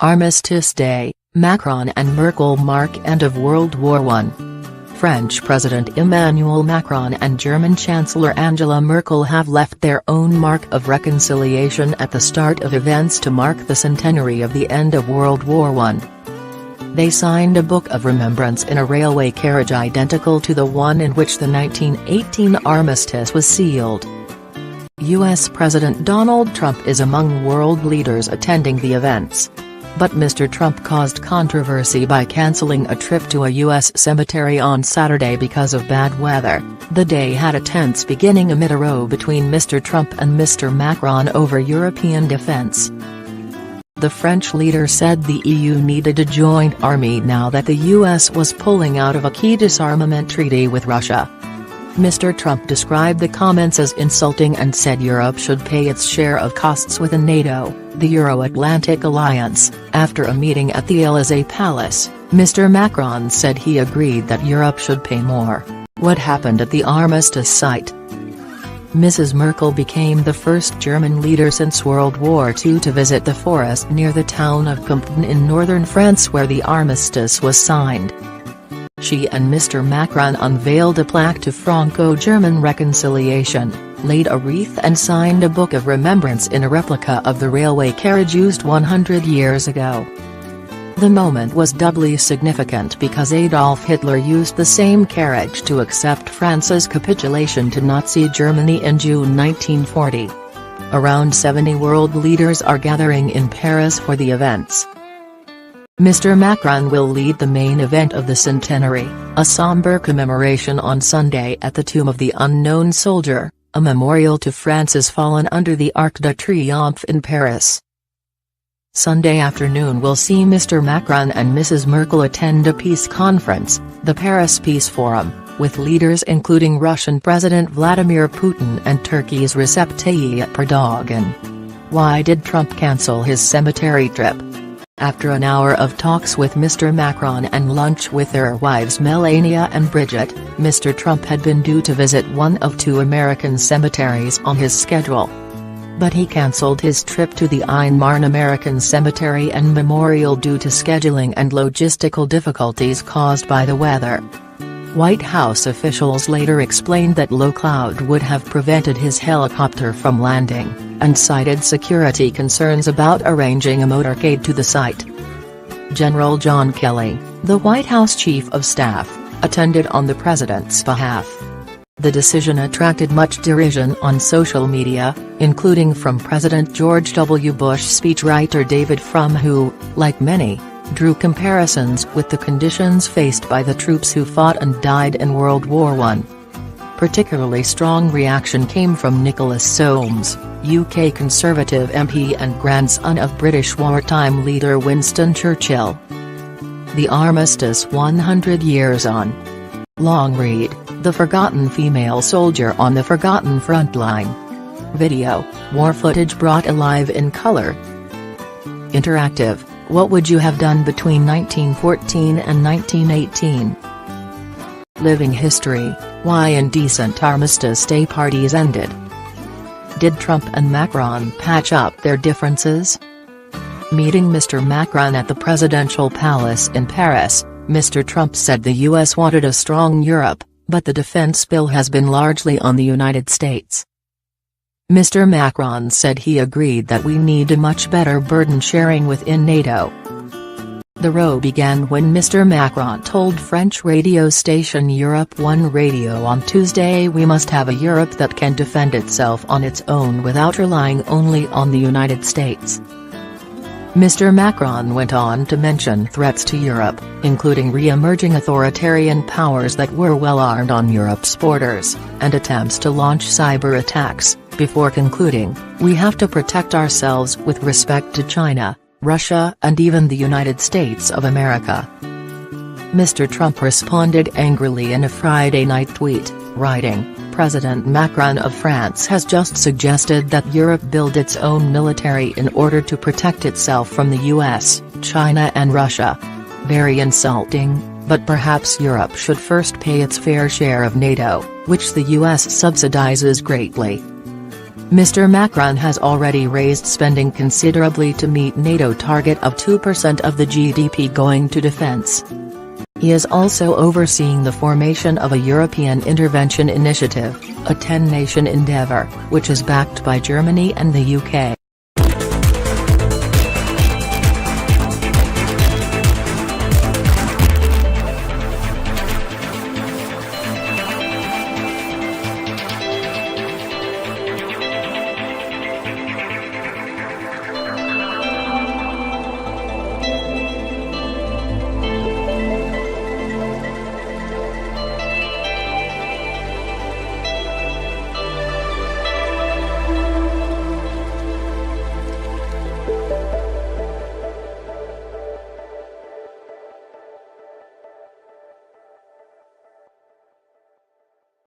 Armistice Day, Macron and Merkel mark end of World War I. French President Emmanuel Macron and German Chancellor Angela Merkel have left their own mark of reconciliation at the start of events to mark the centenary of the end of World War I. They signed a book of remembrance in a railway carriage identical to the one in which the 1918 armistice was sealed. U.S. President Donald Trump is among world leaders attending the events. But Mr. Trump caused controversy by canceling a trip to a U.S. cemetery on Saturday because of bad weather. The day had a tense beginning amid a row between Mr. Trump and Mr. Macron over European defense. The French leader said the EU needed a joint army now that the US was pulling out of a key disarmament treaty with Russia. Mr. Trump described the comments as insulting and said Europe should pay its share of costs within NATO, the Euro-Atlantic alliance. After a meeting at the Élysée Palace, Mr. Macron said he agreed that Europe should pay more. What happened at the armistice site? Mrs. Merkel became the first German leader since World War II to visit the forest near the town of Compiègne in northern France where the armistice was signed. She and Mr. Macron unveiled a plaque to Franco-German reconciliation, laid a wreath and signed a book of remembrance in a replica of the railway carriage used 100 years ago. The moment was doubly significant because Adolf Hitler used the same carriage to accept France's capitulation to Nazi Germany in June 1940. Around 70 world leaders are gathering in Paris for the events. Mr. Macron will lead the main event of the centenary, a somber commemoration on Sunday at the Tomb of the Unknown Soldier, a memorial to France's fallen under the Arc de Triomphe in Paris. Sunday afternoon will see Mr. Macron and Mrs. Merkel attend a peace conference, the Paris Peace Forum, with leaders including Russian President Vladimir Putin and Turkey's Recep Tayyip Erdogan. Why did Trump cancel his cemetery trip? After an hour of talks with Mr. Macron and lunch with their wives Melania and Bridget, Mr. Trump had been due to visit one of two American cemeteries on his schedule. But he cancelled his trip to the Ain Marne American Cemetery and Memorial due to scheduling and logistical difficulties caused by the weather. White House officials later explained that low cloud would have prevented his helicopter from landing, and cited security concerns about arranging a motorcade to the site. General John Kelly, the White House Chief of Staff, attended on the president's behalf. The decision attracted much derision on social media, including from President George W. Bush speechwriter David Frum who, like many, drew comparisons with the conditions faced by the troops who fought and died in World War I. Particularly strong reaction came from Nicholas Soames, UK Conservative MP and grandson of British wartime leader Winston Churchill. The Armistice 100 Years On. Long read, The Forgotten Female Soldier on the Forgotten Frontline. Video, war footage brought alive in color. Interactive, what would you have done between 1914 and 1918? Living history, why indecent Armistice Day parties ended. Did Trump and Macron patch up their differences? Meeting Mr. Macron at the presidential palace in Paris, Mr. Trump said the U.S. wanted a strong Europe, but the defense bill has been largely on the United States. Mr. Macron said he agreed that we need a much better burden sharing within NATO. The row began when Mr. Macron told French radio station Europe 1 Radio on Tuesday we must have a Europe that can defend itself on its own without relying only on the United States. Mr. Macron went on to mention threats to Europe, including re-emerging authoritarian powers that were well armed on Europe's borders, and attempts to launch cyber attacks, before concluding, we have to protect ourselves with respect to China, Russia and even the United States of America. Mr. Trump responded angrily in a Friday night tweet, writing, President Macron of France has just suggested that Europe build its own military in order to protect itself from the US, China and Russia. Very insulting, but perhaps Europe should first pay its fair share of NATO, which the US subsidizes greatly. Mr. Macron has already raised spending considerably to meet NATO target of 2% of the GDP going to defence. He is also overseeing the formation of a European Intervention Initiative, a 10-nation endeavour, which is backed by Germany and the UK.